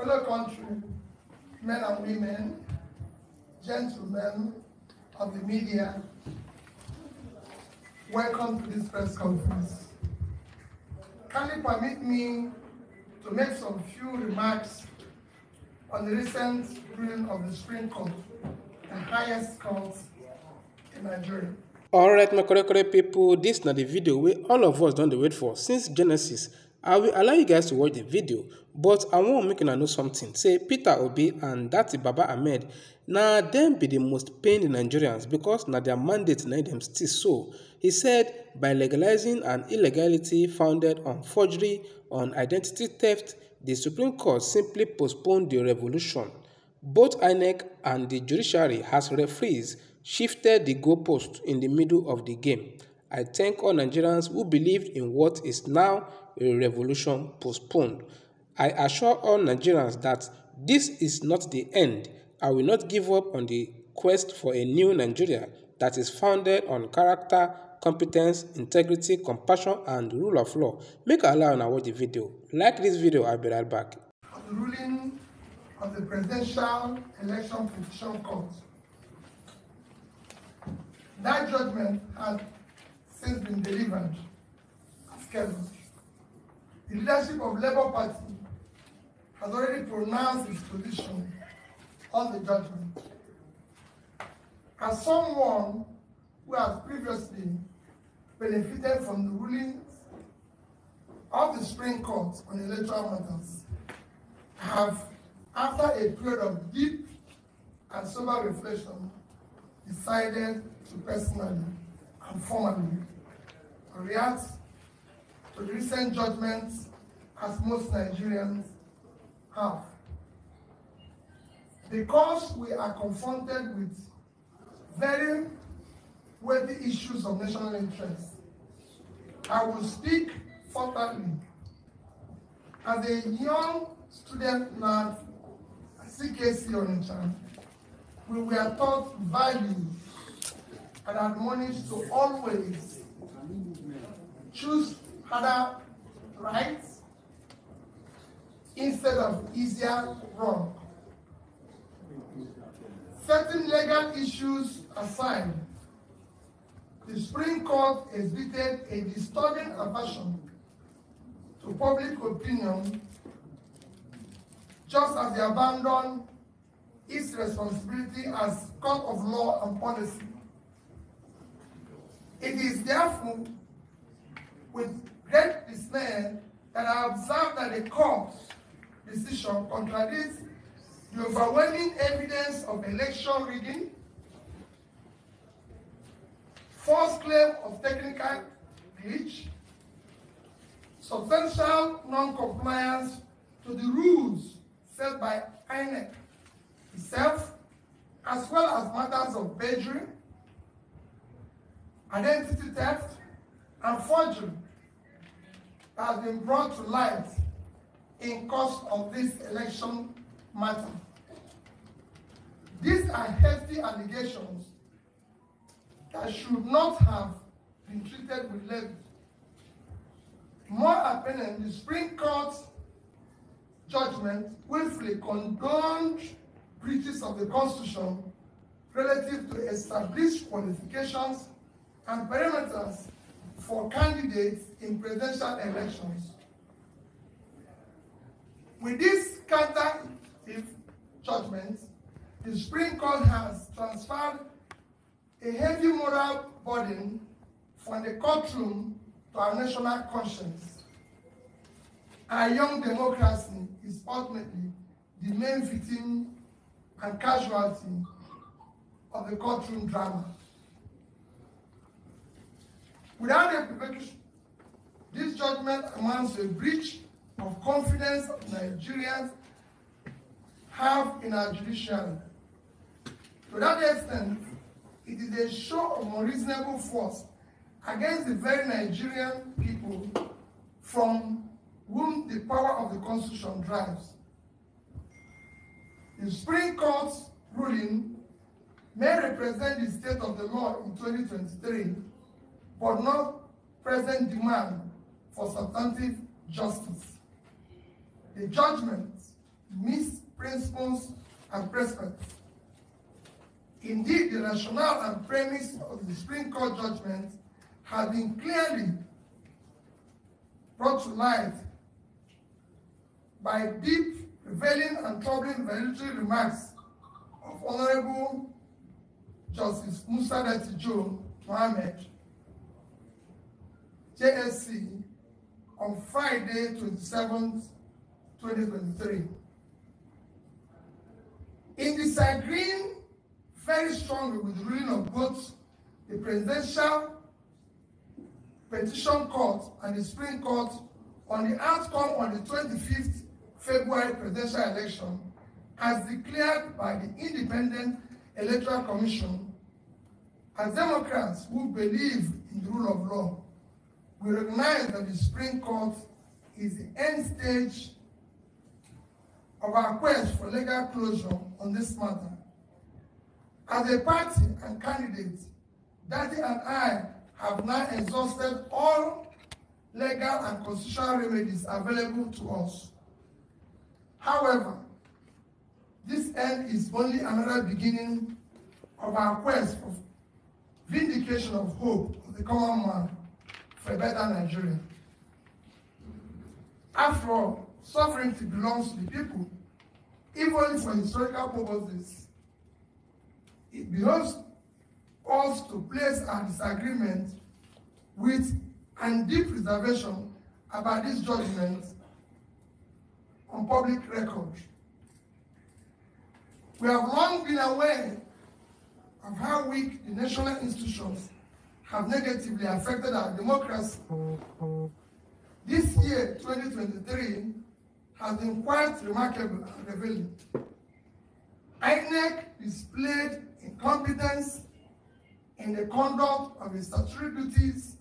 fellow countrymen and women, gentlemen of the media, welcome to this press conference. Kindly permit me to make some few remarks on the recent ruling of the Supreme Court, the highest court in Nigeria. Alright, my correct people, this is not the video where all of us don't wait for since Genesis. I will allow you guys to watch the video, but I want to make you know something. Say Peterobi and Datti Baba Ahmed, now them be the most pained Nigerians because now their mandate now them still so. He said by legalizing an illegality founded on forgery, on identity theft, the Supreme Court simply postponed the revolution. Both INEC and the judiciary has referees shifted the goalpost in the middle of the game. I thank all Nigerians who believed in what is now a revolution postponed. I assure all Nigerians that this is not the end. I will not give up on the quest for a new Nigeria that is founded on character, competence, integrity, compassion, and rule of law. Make a allow and watch the video. Like this video, I'll be right back. The ruling of the Presidential Election Petition Court. That judgment has since been delivered as scheduled. The leadership of Labour Party has already pronounced its position on the judgment. As someone who has previously benefited from the rulings of the Supreme Court on electoral matters, I have, after a period of deep and sober reflection, decided to personally and formally react to the recent judgments as most Nigerians have. Because we are confronted with very weighty issues of national interest, I will speak forthrightly. As a young student at CKC Onitsha, we were taught values and admonished to always choose harder rights instead of easier wrong. Certain legal issues aside, the Supreme Court exhibited a disturbing aversion to public opinion, just as they abandoned its responsibility as court of law and policy. It is therefore with great dismay that I observe that the court's decision contradicts the overwhelming evidence of election rigging, false claim of technical glitch, substantial non-compliance to the rules set by INEC itself, as well as matters of perjury, identity theft, and forgery that has been brought to light in course of this election matter. These are hefty allegations that should not have been treated with levity. More apparently, the Supreme Court's judgment willfully condoned breaches of the Constitution relative to established qualifications and parameters for candidates in presidential elections. With this counter-effective judgment, the Supreme Court has transferred a heavy moral burden from the courtroom to our national conscience. Our young democracy is ultimately the main victim and casualty of the courtroom drama. Without equivocation, this judgment amounts to a breach of confidence Nigerians have in our judiciary. To that extent, it is a show of unreasonable force against the very Nigerian people from whom the power of the Constitution drives. The Supreme Court's ruling may represent the state of the law in 2023, but not present demand for substantive justice. The judgment principles and prospects. Indeed, the rationale and premise of the Supreme Court judgment have been clearly brought to light by deep, revealing, and troubling valedictory remarks of Honorable Justice Musa Datti Ahmed, JSC, on Friday, 27th, 2023. In disagreeing very strongly with the ruling of both the Presidential Petition Court and the Supreme Court on the outcome on the 25th February presidential election, as declared by the Independent Electoral Commission, as Democrats who believe in the rule of law, we recognize that the Supreme Court is the end stage of our quest for legal closure on this matter. As a party and candidate, Datti and I have now exhausted all legal and constitutional remedies available to us. However, this end is only another beginning of our quest for vindication of hope of the common man for a better Nigeria. After all, sovereignty belongs to the people, even for historical purposes. It behoves us to place our disagreement with and deep reservation about this judgment on public record. We have long been aware of how weak the national institutions have negatively affected our democracy. This year, 2023, has been quite remarkable and revealing. INEC displayed incompetence in the conduct of its statutory duties.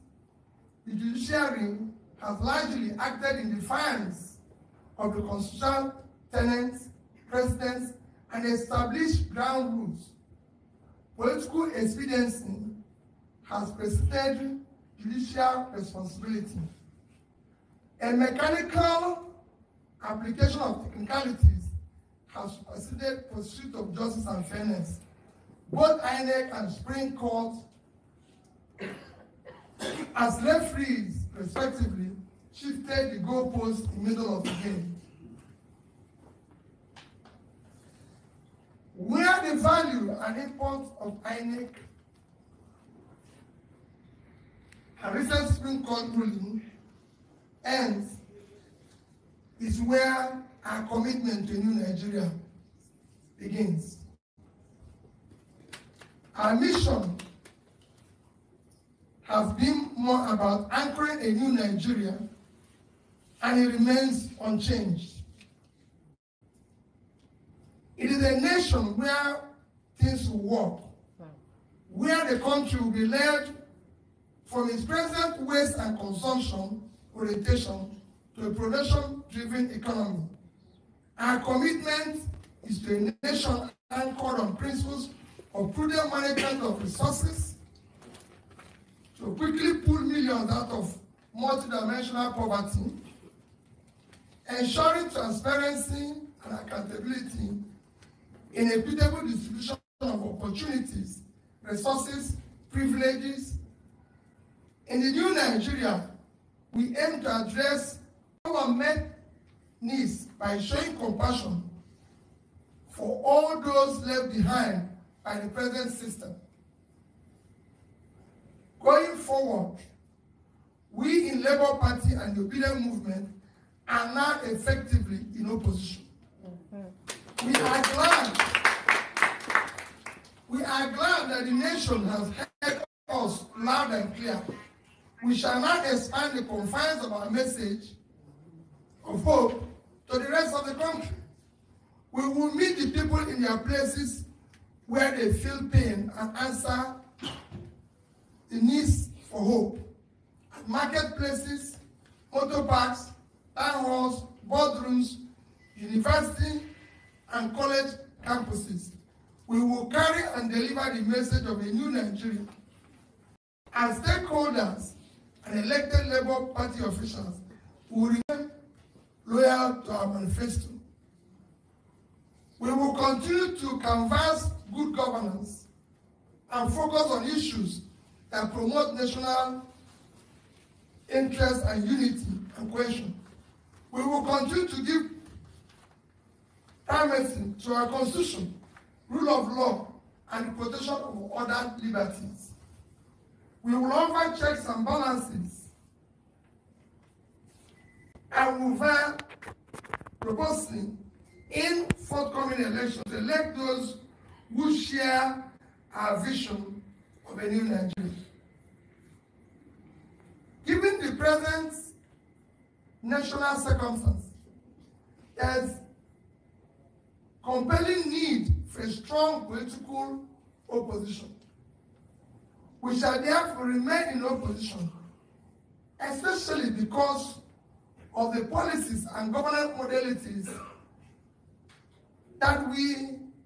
The judiciary has largely acted in defiance of the constitutional tenets, precedents, and established ground rules. Political expediency has preceded judicial responsibility. A mechanical application of technicalities has preceded pursuit of justice and fairness. Both INEC and Supreme Court, as referees, respectively, shifted the goalposts in the middle of the game. Where the value and import of INEC and recent Supreme Court ruling ends is where our commitment to a new Nigeria begins. Our mission has been more about anchoring a new Nigeria, and it remains unchanged. It is a nation where things will work, where the country will be led from its present waste and consumption orientation to a production-driven economy. Our commitment is to a nation anchored on principles of prudent management of resources, to quickly pull millions out of multidimensional poverty, ensuring transparency and accountability in equitable distribution of opportunities, resources, privileges. In the new Nigeria, we aim to address our met needs by showing compassion for all those left behind by the present system. Going forward, we in Labour Party and the Obedient Movement are now effectively in opposition. We are glad that the nation has heard us loud and clear. We shall not expand the confines of our message of hope to the rest of the country. We will meet the people in their places where they feel pain and answer the needs for hope. At marketplaces, motor parks, town halls, boardrooms, university and college campuses. We will carry and deliver the message of a new Nigeria. As stakeholders and elected Labour Party officials, we will remain loyal to our manifesto. continue to canvass good governance and focus on issues that promote national interest and unity and cohesion. We will continue to give primacy to our constitution, rule of law, and the protection of other liberties. We will offer checks and balances and will vote robustly in forthcoming elections to elect those who share our vision of a new Nigeria. Given the present national circumstances, there is compelling need for a strong political opposition. We shall therefore remain in opposition, especially because of the policies and governance modalities that we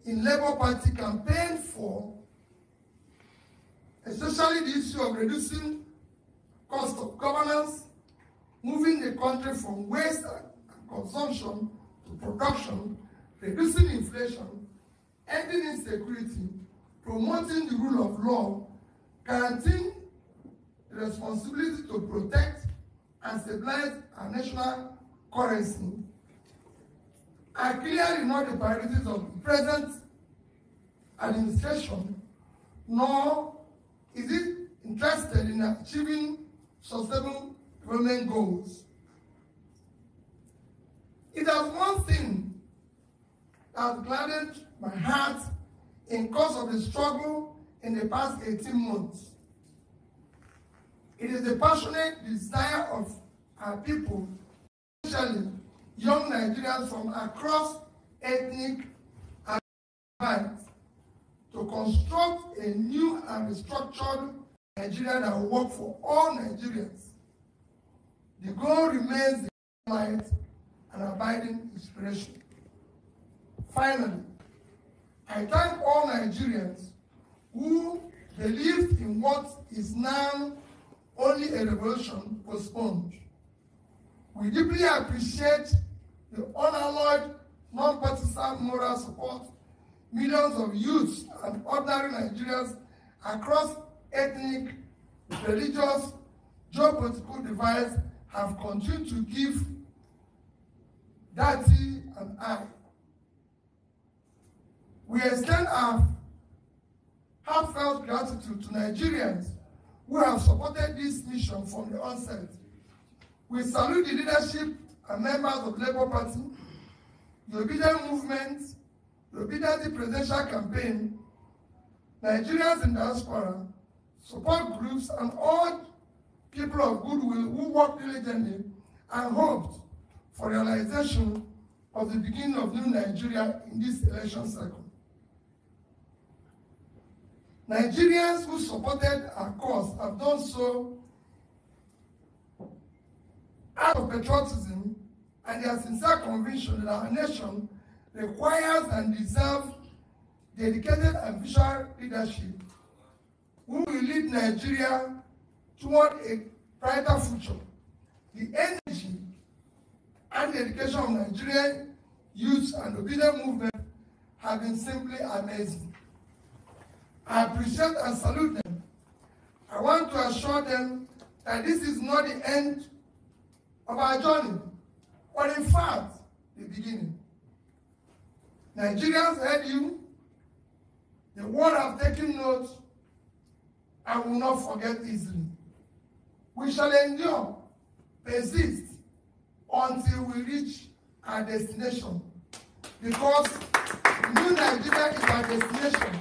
in Labour Party campaign for, especially the issue of reducing cost of governance, moving the country from waste and consumption to production, reducing inflation, ending insecurity, promoting the rule of law, guaranteeing the responsibility to protect and stabilize our national currency, are clearly not the priorities of the present administration, nor is it interested in achieving sustainable development goals. It has one thing that gladdened my heart in course of the struggle in the past 18 months. It is the passionate desire of our people, especially young Nigerians from across ethnic and divides, to construct a new and restructured Nigeria that will work for all Nigerians. The goal remains the light and abiding inspiration. Finally, I thank all Nigerians who believed in what is now only a revolution postponed. We deeply appreciate the unalloyed, non-partisan moral support millions of youths and ordinary Nigerians across ethnic, religious, geopolitical divides have continued to give Datti and I. We extend our heartfelt gratitude to Nigerians who have supported this mission from the onset. We salute the leadership and members of the Labour Party, the Obedient Movement, the Obedient Presidential Campaign, Nigerians in diaspora, support groups, and all people of goodwill who worked diligently and hoped for realization of the beginning of new Nigeria in this election cycle. Nigerians who supported our cause have done so out of patriotism and their sincere conviction that our nation requires and deserves dedicated and visionary leadership who will lead Nigeria toward a brighter future. The energy and dedication of Nigerian youth and obedient movement have been simply amazing. I appreciate and salute them. I want to assure them that this is not the end of our journey, but in fact, the beginning. Nigerians heard you. The world have taken note and will not forget easily. We shall endure, persist, until we reach our destination. Because new Nigeria is our destination.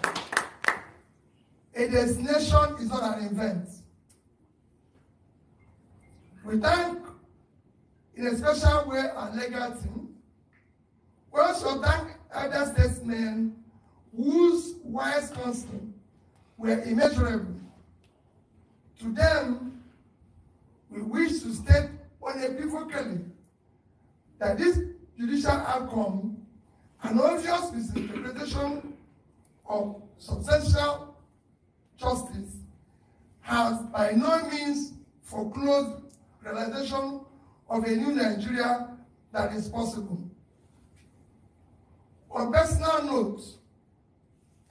A destination is not an event. We thank, in a special way, our legal team. We also thank other statesmen whose wise counsel were immeasurable. To them, we wish to state unequivocally that this judicial outcome, an obvious misinterpretation of substantial justice, has by no means foreclosed realization of a new Nigeria that is possible. On personal note,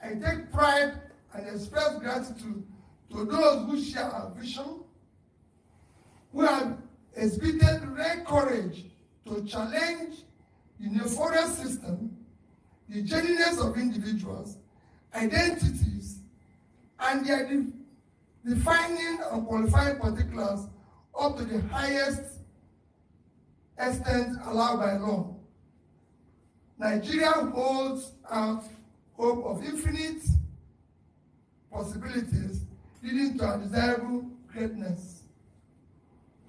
I take pride and express gratitude to those who share our vision, who have exhibited rare courage to challenge the nefarious system, the genuineness of individuals, identities, and their defining and qualifying particulars up to the highest extent allowed by law. Nigeria holds out hope of infinite possibilities leading to a desirable greatness.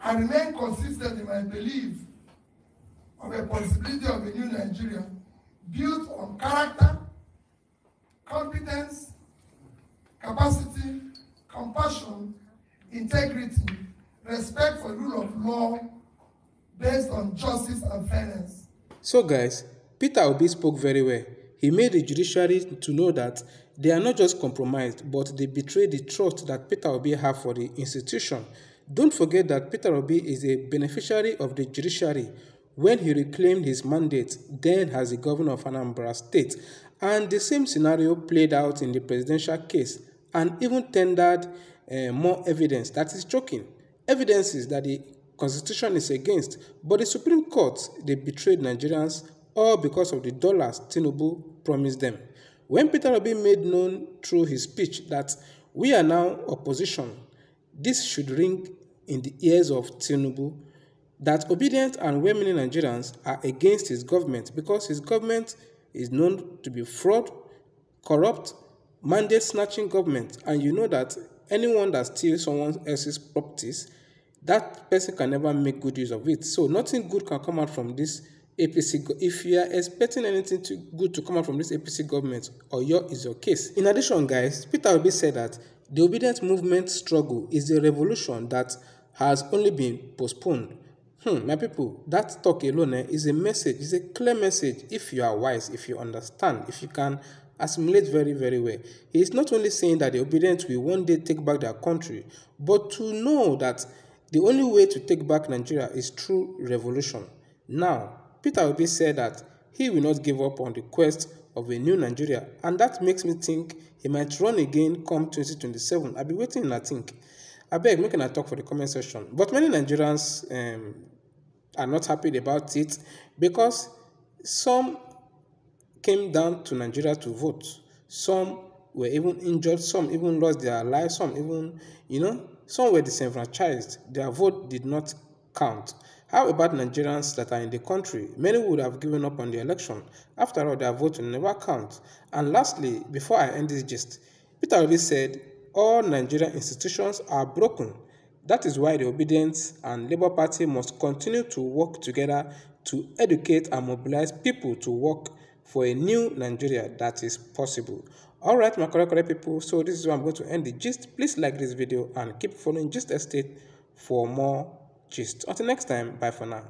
I remain consistent in my belief of a possibility of a new Nigeria built on character, competence, capacity, compassion, integrity, respect for the rule of law based on justice and fairness. So guys, Peter Obi spoke very well. He made the judiciary to know that they are not just compromised, but they betray the trust that Peter Obi have for the institution. Don't forget that Peter Obi is a beneficiary of the judiciary when he reclaimed his mandate then as the governor of Anambra State. And the same scenario played out in the presidential case and even tendered more evidence that is shocking. Evidences that the constitution is against, but the Supreme Court, they betrayed Nigerians all because of the dollars Tinubu promised them. When Peter Obi made known through his speech that we are now opposition, this should ring in the ears of Tinubu that obedient and well-meaning Nigerians are against his government because his government is known to be fraud, corrupt, mandate-snatching government, and you know that anyone that steals someone else's properties, that person can never make good use of it. So nothing good can come out from this APC. If you are expecting anything good to come out from this APC government, Oyo is your case. In addition, guys, Peter Obi said that the obedient movement struggle is a revolution that has only been postponed. My people, that talk alone is a message, is a clear message if you are wise, if you understand, if you can assimilate very, very well. He is not only saying that the obedient will one day take back their country, but to know that the only way to take back Nigeria is through revolution. Now, Peter Obi said that he will not give up on the quest of a new Nigeria, and that makes me think he might run again come 2027. I'll be waiting and I think. I beg, make a talk for the comment section. But many Nigerians are not happy about it because some came down to Nigeria to vote. Some were even injured, some even lost their lives, some even, some were disenfranchised. Their vote did not count. How about Nigerians that are in the country? Many would have given up on the election. After all, their vote will never count. And lastly, before I end this gist, Peter Obi said, all Nigerian institutions are broken. That is why the Obedient and Labour Party must continue to work together to educate and mobilize people to work for a new Nigeria that is possible. Alright, my correct people, so this is where I'm going to end the gist. Please like this video and keep following Gist Estate for more gist. Until next time, bye for now.